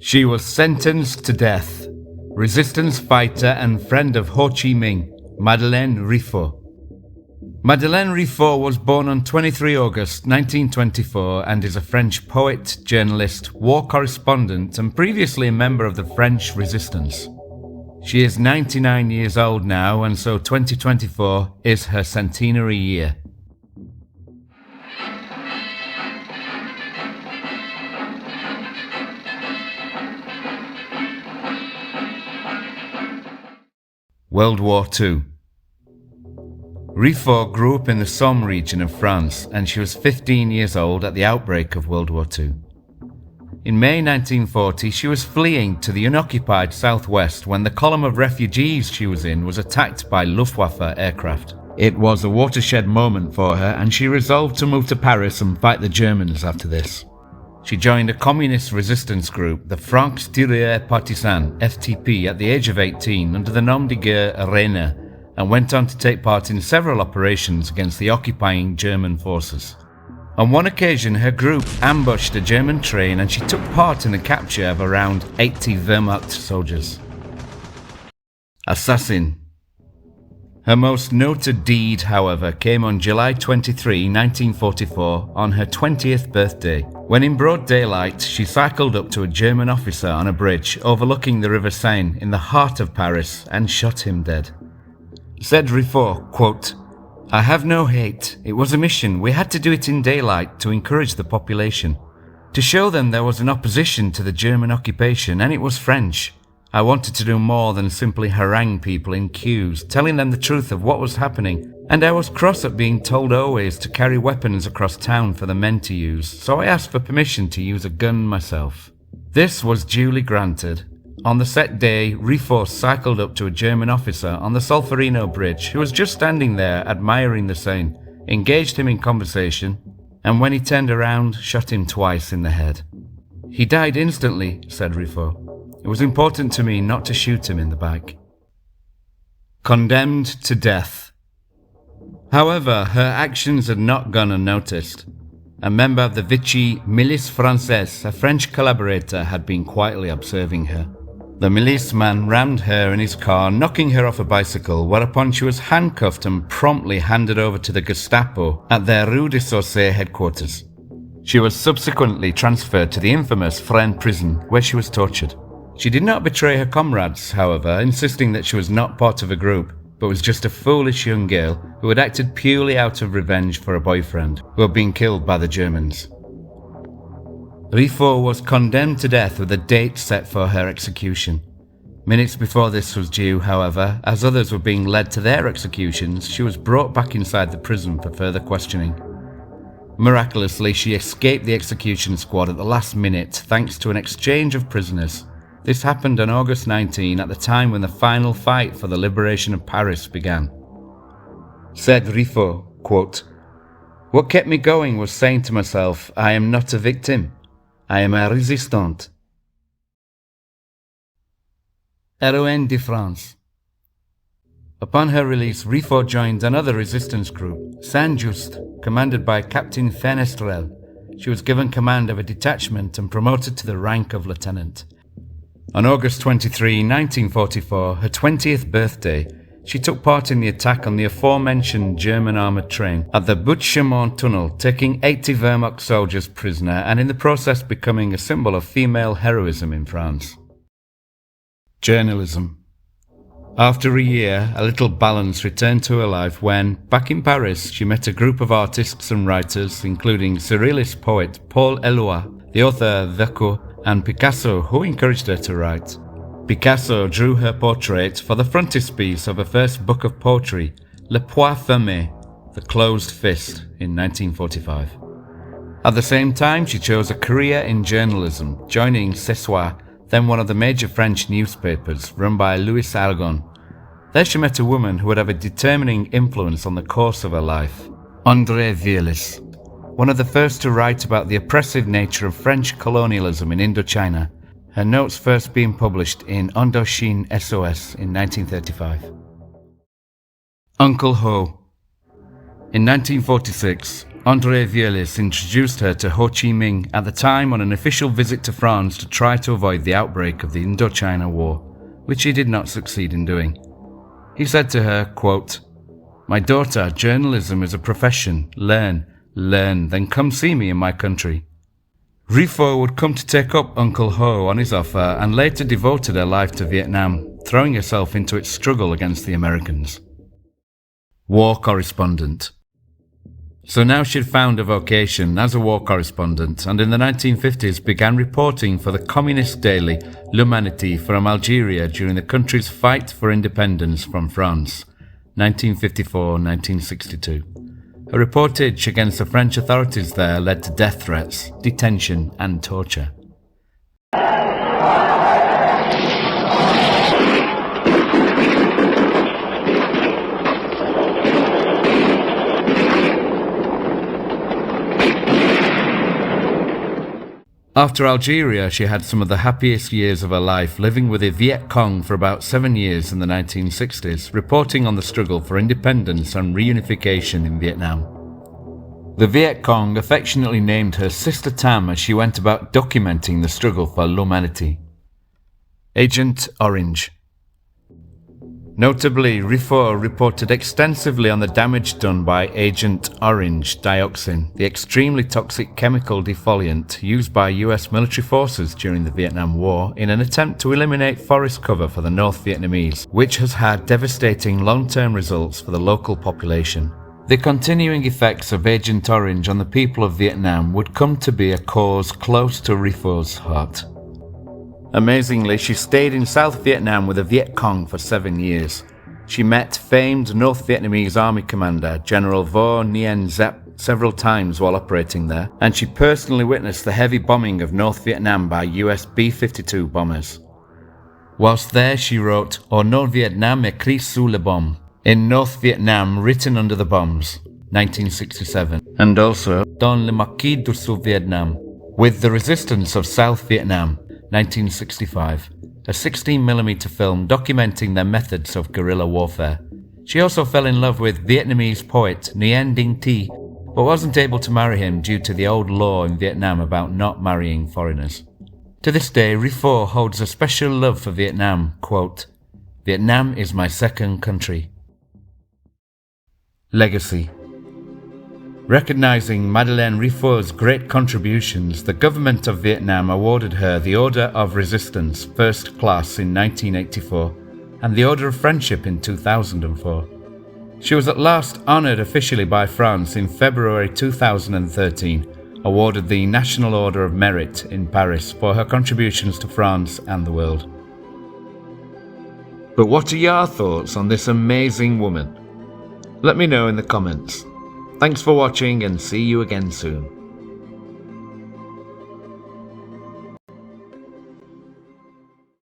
She was sentenced to death. Resistance fighter and friend of Ho Chi Minh, Madeleine Riffaud. Madeleine Riffaud was born on 23 August 1924 and is a French poet, journalist, war correspondent and previously a member of the French Resistance. She is 99 years old now, and so 2024 is her centenary year. World War II. Riffaud grew up in the Somme region of France, and she was 15 years old at the outbreak of World War II. In May 1940, she was fleeing to the unoccupied southwest when the column of refugees she was in was attacked by Luftwaffe aircraft. It was a watershed moment for her, and she resolved to move to Paris and fight the Germans after this. She joined a communist resistance group, the Francs Tireurs Partisans (FTP), at the age of 18 under the nom de guerre Reine, and went on to take part in several operations against the occupying German forces. On one occasion, her group ambushed a German train and she took part in the capture of around 80 Wehrmacht soldiers. Assassin. Her most noted deed, however, came on July 23, 1944, on her 20th birthday, when in broad daylight she cycled up to a German officer on a bridge overlooking the River Seine in the heart of Paris and shot him dead. Said Riffaud, quote, "I have no hate. It was a mission. We had to do it in daylight to encourage the population, to show them there was an opposition to the German occupation, and it was French. I wanted to do more than simply harangue people in queues, telling them the truth of what was happening, and I was cross at being told always to carry weapons across town for the men to use, so I asked for permission to use a gun myself. This was duly granted. On the set day, Riffaud cycled up to a German officer on the Solferino Bridge who was just standing there admiring the Seine, engaged him in conversation, and when he turned around, shot him twice in the head. He died instantly," said Riffaud. "It was important to me not to shoot him in the back." Condemned to death. However, her actions had not gone unnoticed. A member of the Vichy Milice Française, a French collaborator, had been quietly observing her. The milice man rammed her in his car, knocking her off a bicycle, whereupon she was handcuffed and promptly handed over to the Gestapo at their Rue de Saussay headquarters. She was subsequently transferred to the infamous Fresnes prison, where she was tortured. She did not betray her comrades, however, insisting that she was not part of a group, but was just a foolish young girl who had acted purely out of revenge for a boyfriend who had been killed by the Germans. Riffaud was condemned to death with a date set for her execution. Minutes before this was due, however, as others were being led to their executions, she was brought back inside the prison for further questioning. Miraculously, she escaped the execution squad at the last minute thanks to an exchange of prisoners. This happened on August 19, at the time when the final fight for the liberation of Paris began. Said Riffaud, quote, "What kept me going was saying to myself, I am not a victim. I am a résistante." Héroïne de France. Upon her release, Riffaud joined another resistance group, Saint-Just, commanded by Captain Fenestrel. She was given command of a detachment and promoted to the rank of lieutenant. On August 23, 1944, her 20th birthday, she took part in the attack on the aforementioned German armoured train at the Butte-Chaumont tunnel, taking 80 Wehrmacht soldiers prisoner and in the process becoming a symbol of female heroism in France. Journalism. After a year, a little balance returned to her life when, back in Paris, she met a group of artists and writers, including surrealist poet Paul Eluard, the author of Verco, and Picasso, who encouraged her to write. Picasso drew her portrait for the frontispiece of her first book of poetry, Le Poing Fermé, The Closed Fist, in 1945. At the same time, she chose a career in journalism, joining Ce Soir, then one of the major French newspapers, run by Louis Aragon. There she met a woman who would have a determining influence on the course of her life, André Vierlis, one of the first to write about the oppressive nature of French colonialism in Indochina, her notes first being published in Indochine SOS in 1935. Uncle Ho. In 1946, André Vieulis introduced her to Ho Chi Minh at the time on an official visit to France to try to avoid the outbreak of the Indochina War, which he did not succeed in doing. He said to her, quote, "My daughter, journalism is a profession. Learn, then come see me in my country." Riffaud would come to take up Uncle Ho on his offer and later devoted her life to Vietnam, throwing herself into its struggle against the Americans. War correspondent. So now she'd found a vocation as a war correspondent, and in the 1950s began reporting for the communist daily L'Humanité from Algeria during the country's fight for independence from France, 1954-1962. Her reportage against the French authorities there led to death threats, detention and torture. After Algeria, she had some of the happiest years of her life, living with the Viet Cong for about 7 years in the 1960s, reporting on the struggle for independence and reunification in Vietnam. The Viet Cong affectionately named her Sister Tam as she went about documenting the struggle for l'humanité. Agent Orange. Notably, Riffaud reported extensively on the damage done by Agent Orange dioxin, the extremely toxic chemical defoliant used by US military forces during the Vietnam War in an attempt to eliminate forest cover for the North Vietnamese, which has had devastating long-term results for the local population. The continuing effects of Agent Orange on the people of Vietnam would come to be a cause close to Riffaud's heart. Amazingly, she stayed in South Vietnam with the Viet Cong for 7 years. She met famed North Vietnamese Army commander General Vo Nguyen Giap several times while operating there, and she personally witnessed the heavy bombing of North Vietnam by US B-52 bombers. Whilst there, she wrote Au Nord Vietnam écrit sous les bombes, in North Vietnam written under the bombs, 1967, and also Dans le maquis du Sud Vietnam, with the resistance of South Vietnam, 1965, a 16mm film documenting their methods of guerrilla warfare. She also fell in love with Vietnamese poet Nguyen Dinh Thi, but wasn't able to marry him due to the old law in Vietnam about not marrying foreigners. To this day, Riffaud holds a special love for Vietnam, quote, "Vietnam is my second country." Legacy. Recognizing Madeleine Riffaud's great contributions, the government of Vietnam awarded her the Order of Resistance, First Class in 1984, and the Order of Friendship in 2004. She was at last honored officially by France in February 2013, awarded the National Order of Merit in Paris for her contributions to France and the world. But what are your thoughts on this amazing woman? Let me know in the comments. Thanks for watching and see you again soon.